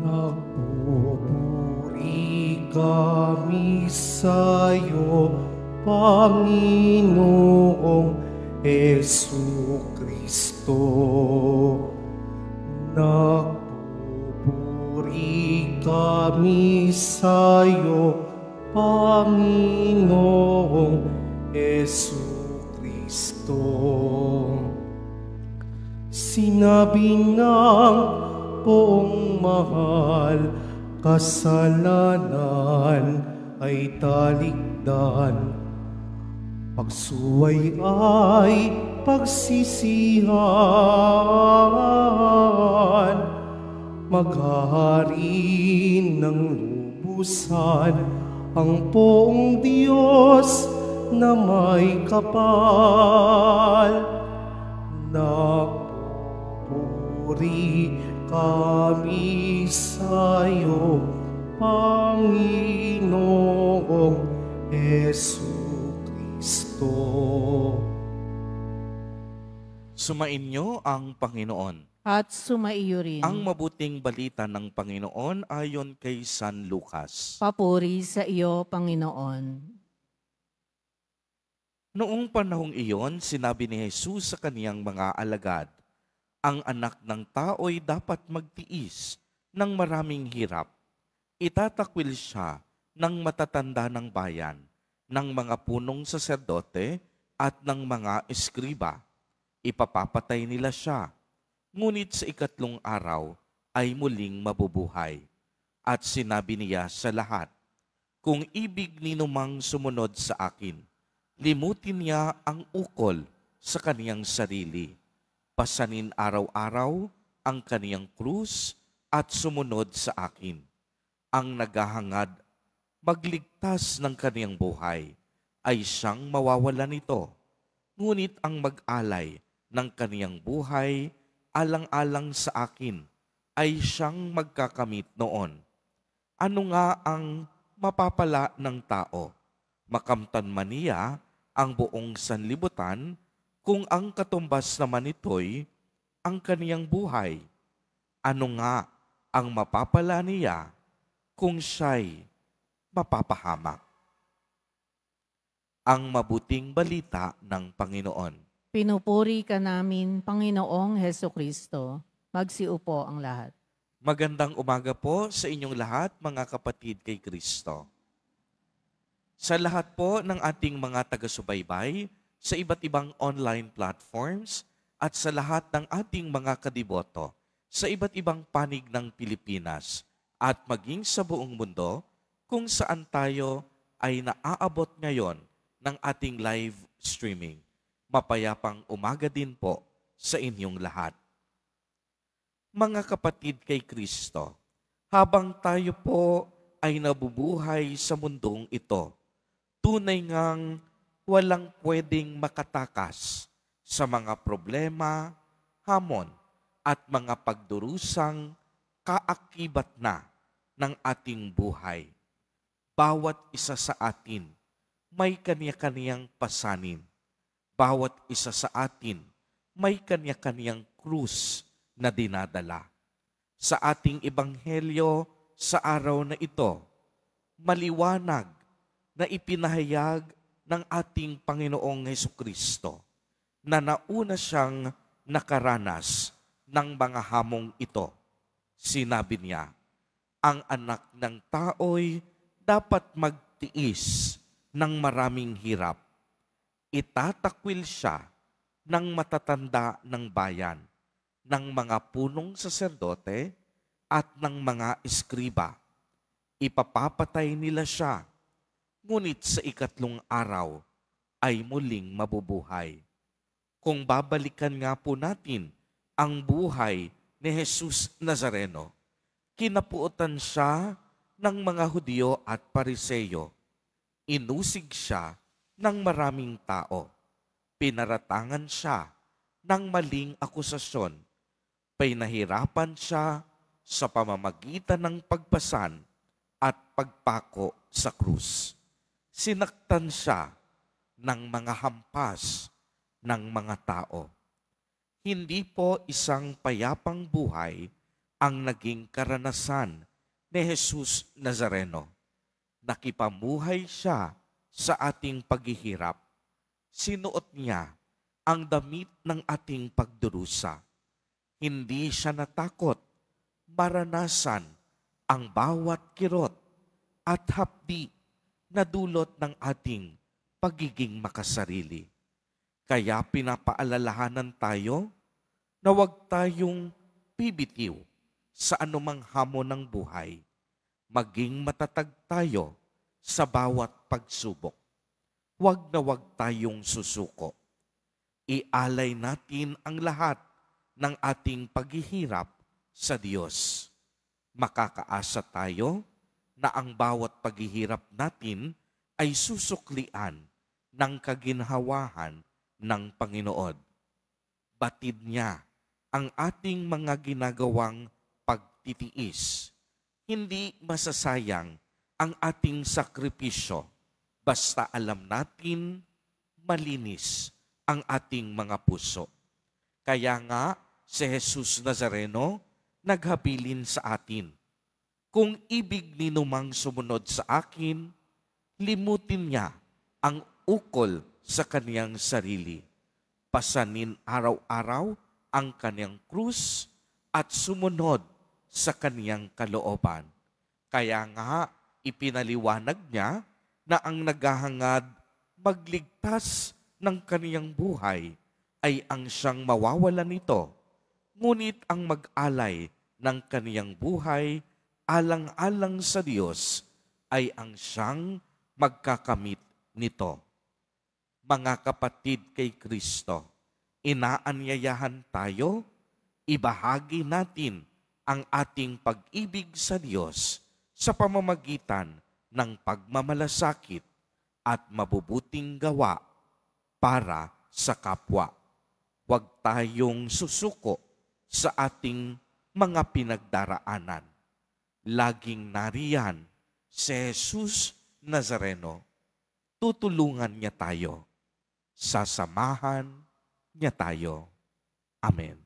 Nagpupuri kami sa'yo, Panginoong Jesucristo. Nagpupuri kami sa'yo, Panginoong Jesucristo. Sinabi ng poong mahal, kasalanan ay talikdan, pagsuway ay pagsisihan, maghahari ng lubusan ang poong Diyos na may kapal. Nagpupuri kami sa'yo, Panginoong Jesucristo. Sumainyo ang Panginoon. At sumaiyo rin. Ang mabuting balita ng Panginoon ayon kay San Lucas. Papuri sa iyo, Panginoon. Noong panahong iyon, sinabi ni Jesus sa kaniyang mga alagad, ang anak ng tao'y dapat magtiis ng maraming hirap. Itatakwil siya ng matatanda ng bayan, ng mga punong saserdote at ng mga eskriba. Ipapapatay nila siya, ngunit sa ikatlong araw ay muling mabubuhay. At sinabi niya sa lahat, kung ibig ninumang sumunod sa akin, limutin niya ang ukol sa kaniyang sarili. Pasanin araw-araw ang kaniyang krus at sumunod sa akin. Ang naghahangad magligtas ng kaniyang buhay ay siyang mawawalan nito. Ngunit ang mag-alay ng kaniyang buhay alang-alang sa akin ay siyang magkakamit noon. Ano nga ang mapapala ng tao? Makamtan man niya ang buong sanlibutan kung ang katumbas naman nito'y ang kaniyang buhay. Ano nga ang mapapala niya kung siya'y mapapahamak? Ang mabuting balita ng Panginoon. Pinupuri ka namin, Panginoong Hesukristo. Magsiupo ang lahat. Magandang umaga po sa inyong lahat, mga kapatid kay Kristo. Sa lahat po ng ating mga taga-subaybay, sa iba't ibang online platforms, at sa lahat ng ating mga kadiboto, sa iba't ibang panig ng Pilipinas, at maging sa buong mundo, kung saan tayo ay naaabot ngayon ng ating live streaming. Mapayapang umaga din po sa inyong lahat. Mga kapatid kay Kristo, habang tayo po ay nabubuhay sa mundong ito, tunay ngang walang pwedeng makatakas sa mga problema, hamon, at mga pagdurusang kaakibat na ng ating buhay. Bawat isa sa atin may kanya-kanyang pasanin. Bawat isa sa atin may kanya-kanyang krus na dinadala. Sa ating ebanghelyo sa araw na ito, maliwanag na ipinahayag ng ating Panginoong Hesukristo na nauna siyang nakaranas ng mga hamong ito. Sinabi niya, ang anak ng tao'y dapat magtiis ng maraming hirap. Itatakwil siya ng matatanda ng bayan, ng mga punong saserdote at ng mga eskriba. Ipapapatay nila siya, ngunit sa ikatlong araw ay muling mabubuhay. Kung babalikan nga po natin ang buhay ni Jesus Nazareno, kinapuutan siya ng mga Hudyo at Pariseyo. Inusig siya ng maraming tao. Pinaratangan siya ng maling akusasyon. Pinahirapan siya sa pamamagitan ng pagpasan at pagpako sa krus. Sinaktan siya ng mga hampas ng mga tao. Hindi po isang payapang buhay ang naging karanasan ni Jesus Nazareno. Nakipamuhay siya sa ating paghihirap. Sinuot niya ang damit ng ating pagdurusa. Hindi siya natakot maranasan ang bawat kirot at hapdi na dulot ng ating pagiging makasarili. Kaya pinapaalalahanan tayo na huwag tayong bibitiw sa anumang hamon ng buhay. Maging matatag tayo sa bawat pagsubok. Huwag na huwag tayong susuko. Ialay natin ang lahat ng ating paghihirap sa Diyos. Makakaasa tayo na ang bawat paghihirap natin ay susuklian ng kaginhawahan ng Panginoon. Batid niya ang ating mga ginagawang pagtitiis. Hindi masasayang ang ating sakripisyo basta alam natin malinis ang ating mga puso. Kaya nga si Jesus Nazareno naghabilin sa atin, kung ibig ninumang sumunod sa akin, limutin niya ang ukol sa kaniyang sarili. Pasanin araw-araw ang kaniyang krus at sumunod sa kaniyang kalooban. Kaya nga ipinaliwanag niya na ang naghahangad magligtas ng kaniyang buhay ay ang siyang mawawalan nito. Ngunit ang mag-alay ng kaniyang buhay alang-alang sa Diyos ay ang siyang magkakamit nito. Mga kapatid kay Kristo, inaanyayahan tayo, ibahagi natin ang ating pag-ibig sa Diyos sa pamamagitan ng pagmamalasakit at mabubuting gawa para sa kapwa. Huwag tayong susuko sa ating mga pinagdaraanan. Laging nariyan si Jesus Nazareno. Tutulungan niya tayo. Sasamahan niya tayo. Amen.